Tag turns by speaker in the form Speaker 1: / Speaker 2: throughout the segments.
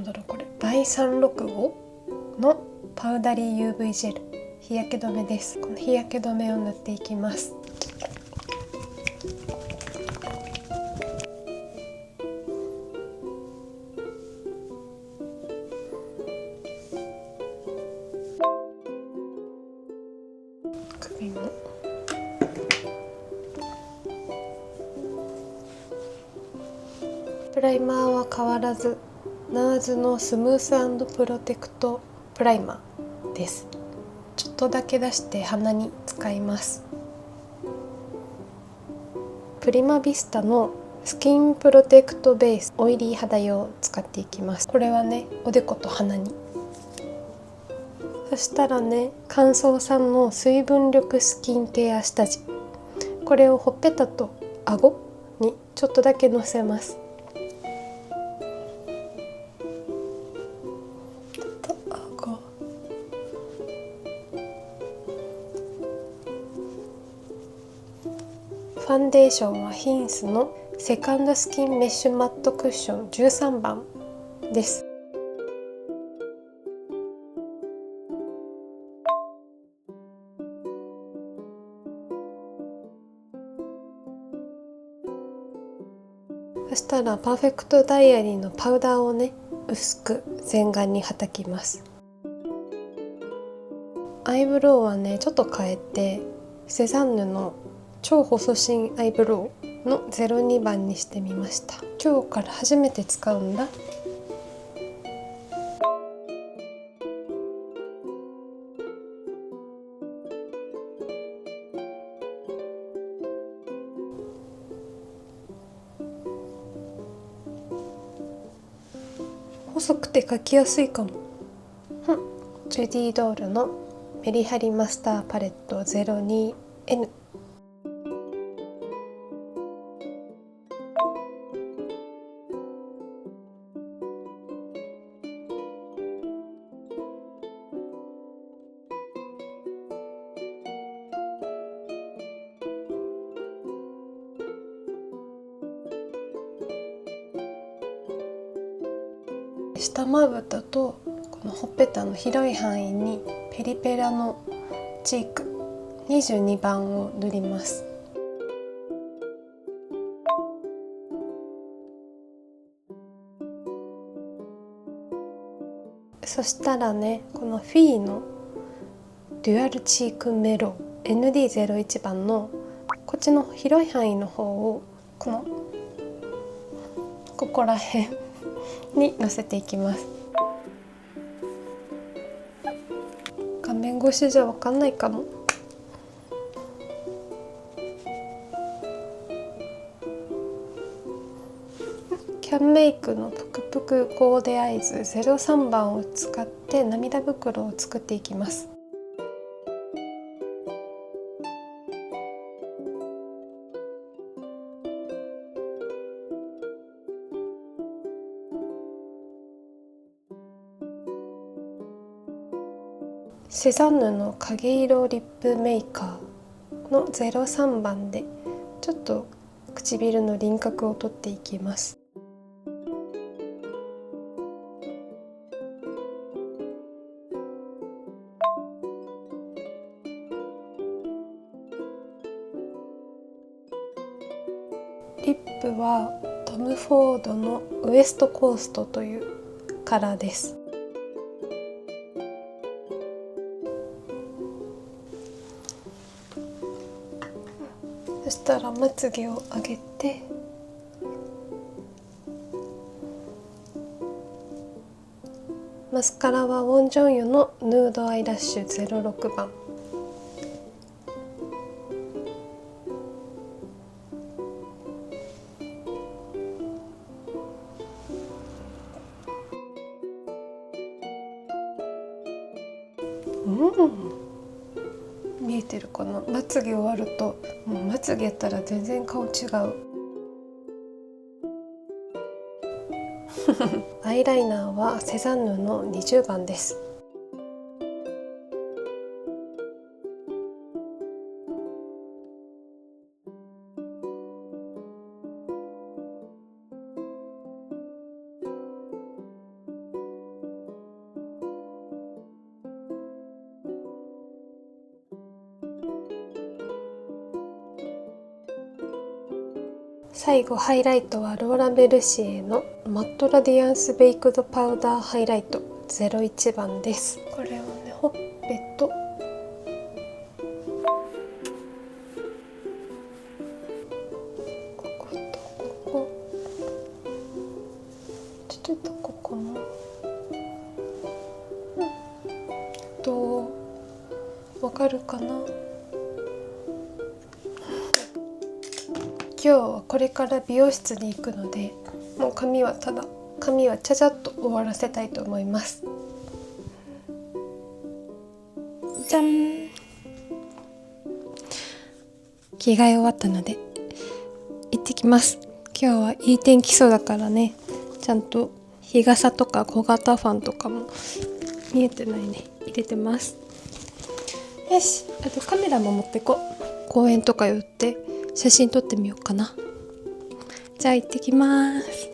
Speaker 1: だろう、これ倍365のパウダリー UV ジェル日焼け止めです。この日焼け止めを塗っていきます。首もプライマーは変わらずNARS のスムース&プロテクトプライマーです。ちょっとだけ出して鼻に使います。プリマビスタのスキンプロテクトベースオイリー肌用を使っていきます。これはね、おでこと鼻に。そしたらね、乾燥さんの水分力スキンケア下地、これをほっぺたと顎にちょっとだけのせます。ファンデーションはヒンスのセカンドスキンメッシュマットクッション13番です。そしたらパーフェクトダイアリーのパウダーをね、薄く全顔にはたきます。アイブロウはね、ちょっと変えてセザンヌの超細身アイブロウの02番にしてみました。今日から初めて使うんだ。細くて描きやすいかも。ジュディドールのメリハリマスターパレット 02N。下まぶたとこのほっぺたの広い範囲にペリペラのチーク22番を塗ります。そしたらね、このフィーのデュアルチークメロ ND01 番のこっちの広い範囲の方をここら辺にのせていきます。画面越しじゃわかんないかも。キャンメイクのぷくぷくコーデアイズ03番を使って涙袋を作っていきます。セザンヌの影色リップメーカーの03番でちょっと唇の輪郭を取っていきます。リップはトム・フォードのウエストコーストというカラーです。そしたらまつげを上げてマスカラはウォン・ジョンユのヌードアイラッシュ06番。見えてるかな。まつげ終わるともうまつげやったら全然顔違うアイライナーはセザンヌの20番です。最後ハイライトはローラ・メルシエのマットラディアンスベイクドパウダーハイライト01番です。これをね、ほっぺとこことここ、ちょっとここも、どうわかるかな。今日はこれから美容室に行くので、もう髪はちゃちゃっと終わらせたいと思います。じゃん。着替え終わったので行ってきます。今日はいい天気そうだからね、ちゃんと日傘とか小型ファンとかも見えてないね、入れてます。よし、あとカメラも持ってこう。公園とか寄って写真撮ってみようかな。じゃあ行ってきます。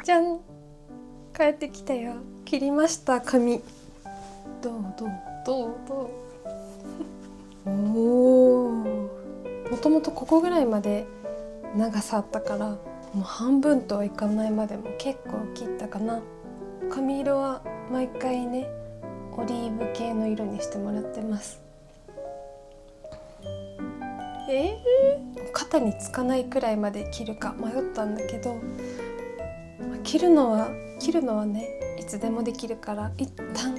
Speaker 1: じゃん、帰ってきたよ。切りました髪。どうおお、もともとここぐらいまで長さあったから、もう半分とはいかないまでも結構切ったかな。髪色は毎回ね、オリーブ系の色にしてもらってます。肩につかないくらいまで切るか迷ったんだけど、切るのはね、いつでもできるから、一旦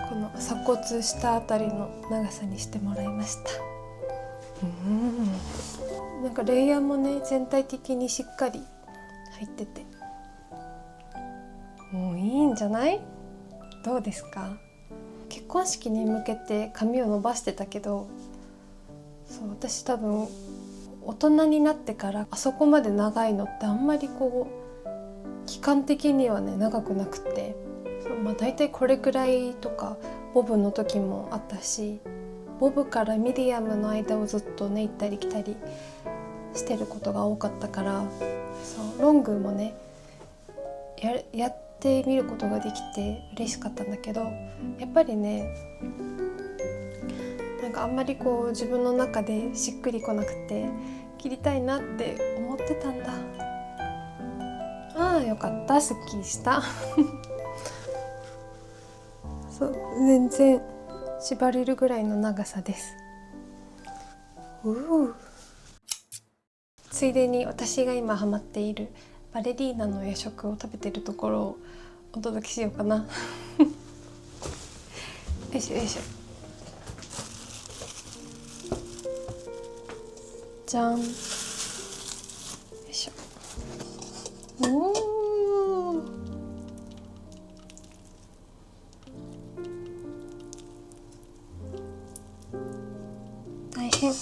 Speaker 1: この鎖骨下あたりの長さにしてもらいました。なんかレイヤーもね、全体的にしっかり入ってて、もういいんじゃない？どうですか？結婚式に向けて髪を伸ばしてたけど、そう私多分大人になってからあそこまで長いのってあんまりこう期間的にはね長くなくて、だいたいこれくらいとかボブの時もあったし、ボブからミディアムの間をずっとね行ったり来たりしてることが多かったから、そうロングもねやってみることができて嬉しかったんだけど、やっぱりね、なんかあんまりこう自分の中でしっくりこなくて切りたいなって思ってたんだ。ああよかった、すっきりしたそう全然縛れるぐらいの長さです。ついでに私が今ハマっているバレリーナの夜食を食べてるところをお届けしようかなよいしょよいしょ。じゃん。よいしょ。大変。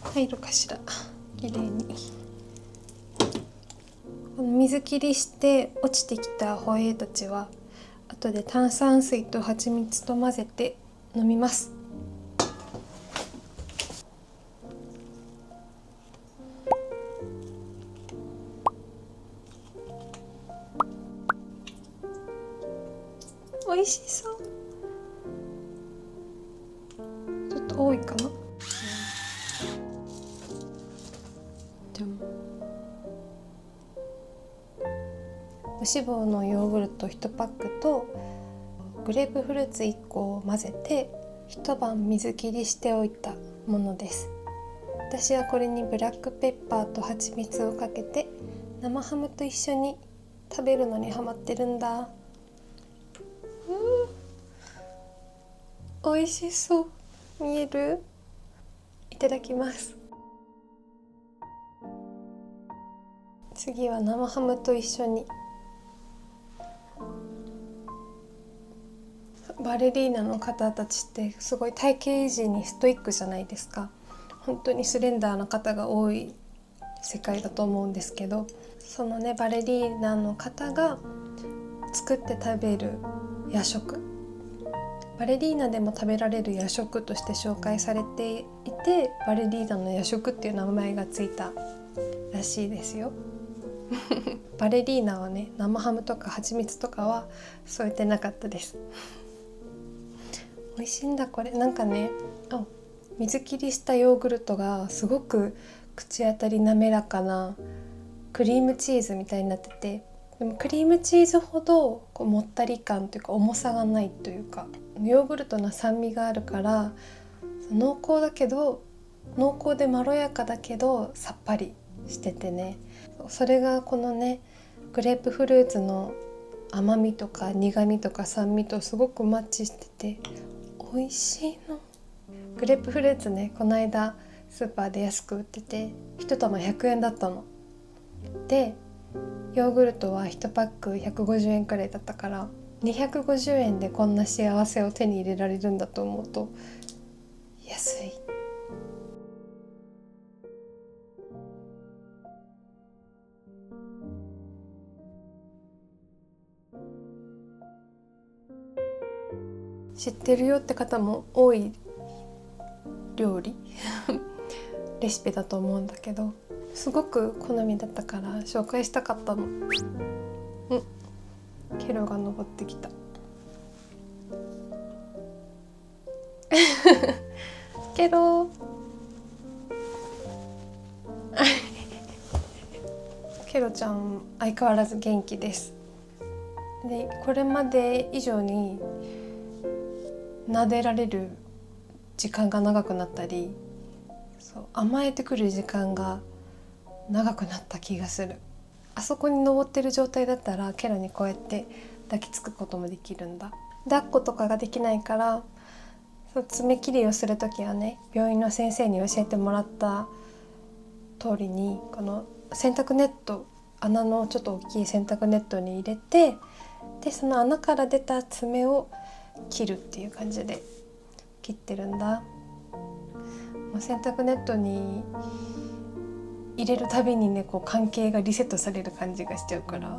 Speaker 1: 入るかしら、きれいに。この水切りして落ちてきたホエイたちは後で炭酸水と蜂蜜と混ぜて飲みます。美味しそう。ちょっと多いかな。じゃん。無脂肪のヨーグルト1パックとグレープフルーツ1個を混ぜて一晩水切りしておいたものです。私はこれにブラックペッパーと蜂蜜をかけて生ハムと一緒に食べるのにハマってるんだ。美味しそう。見える？いただきます。次は生ハムと一緒に。バレリーナの方たちってすごい体型維持にストイックじゃないですか。本当にスレンダーな方が多い世界だと思うんですけど、そのねバレリーナの方が作って食べる夜食、バレリーナでも食べられる夜食として紹介されていて、バレリーナの夜食っていう名前がついたらしいですよ。バレリーナはね、生ハムとか蜂蜜とかは添えてなかったです。美味しいんだこれ。なんかね、水切りしたヨーグルトがすごく口当たり滑らかなクリームチーズみたいになってて、でもクリームチーズほどこうもったり感というか重さがないというか、ヨーグルトの酸味があるから濃厚だけど、濃厚でまろやかだけどさっぱりしててね、それがこのねグレープフルーツの甘みとか苦みとか酸味とすごくマッチしてて美味しいの。グレープフルーツね、この間スーパーで安く売ってて1玉100円だったので、ヨーグルトは1パック150円くらいだったから、250円でこんな幸せを手に入れられるんだと思うと安い。知ってるよって方も多い料理レシピだと思うんだけど、すごく好みだったから紹介したかったの。ケロが登ってきたケロケロちゃん相変わらず元気です。で、これまで以上に撫でられる時間が長くなったり、甘えてくる時間が長くなった気がする。あそこに登ってる状態だったらケロにこうやって抱きつくこともできるんだ。抱っことかができないから、爪切りをするときはね、病院の先生に教えてもらった通りにこの洗濯ネット、穴のちょっと大きい洗濯ネットに入れて、でその穴から出た爪を切るっていう感じで切ってるんだ。洗濯ネットに入れるたびにね、こう関係がリセットされる感じがしちゃうから、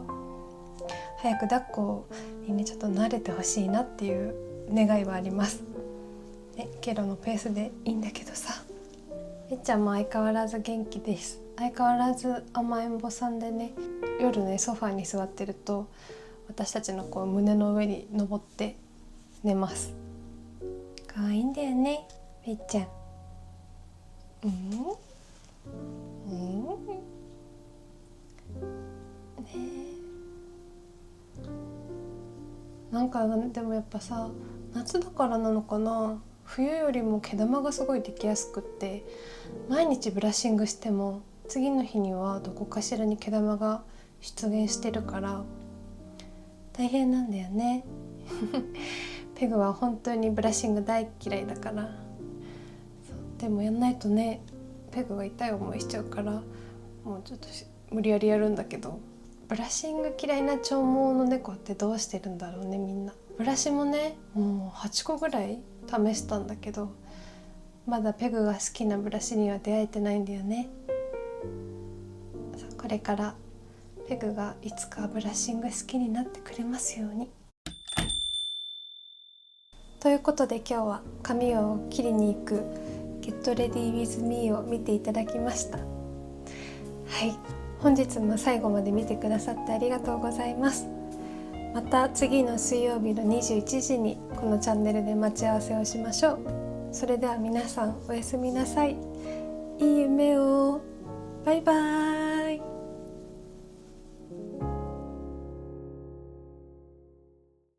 Speaker 1: 早く抱っこにねちょっと慣れてほしいなっていう願いはあります、ね、ケロのペースでいいんだけどさ。えっちゃんも相変わらず元気です。相変わらず甘えん坊さんでね、夜ねソファーに座ってると私たちのこう胸の上に登って寝ます。可愛いんだよね、めっちゃん。なんかでもやっぱさ、夏だからなのかな、冬よりも毛玉がすごいできやすくって、毎日ブラッシングしても次の日にはどこかしらに毛玉が出現してるから大変なんだよねペグは本当にブラッシング大嫌いだから。でもやんないとね、ペグが痛い思いしちゃうから、もうちょっと無理やりやるんだけど、ブラッシング嫌いな長毛の猫ってどうしてるんだろうね、みんな。ブラシもね、もう8個ぐらい試したんだけど、まだペグが好きなブラシには出会えてないんだよね。これからペグがいつかブラッシング好きになってくれますように。ということで今日は髪を切りに行くGet Ready with Me を見ていただきました。はい、本日も最後まで見てくださってありがとうございます。また次の水曜日の21時にこのチャンネルで待ち合わせをしましょう。それでは皆さんおやすみなさい。いい夢を。バイバイ。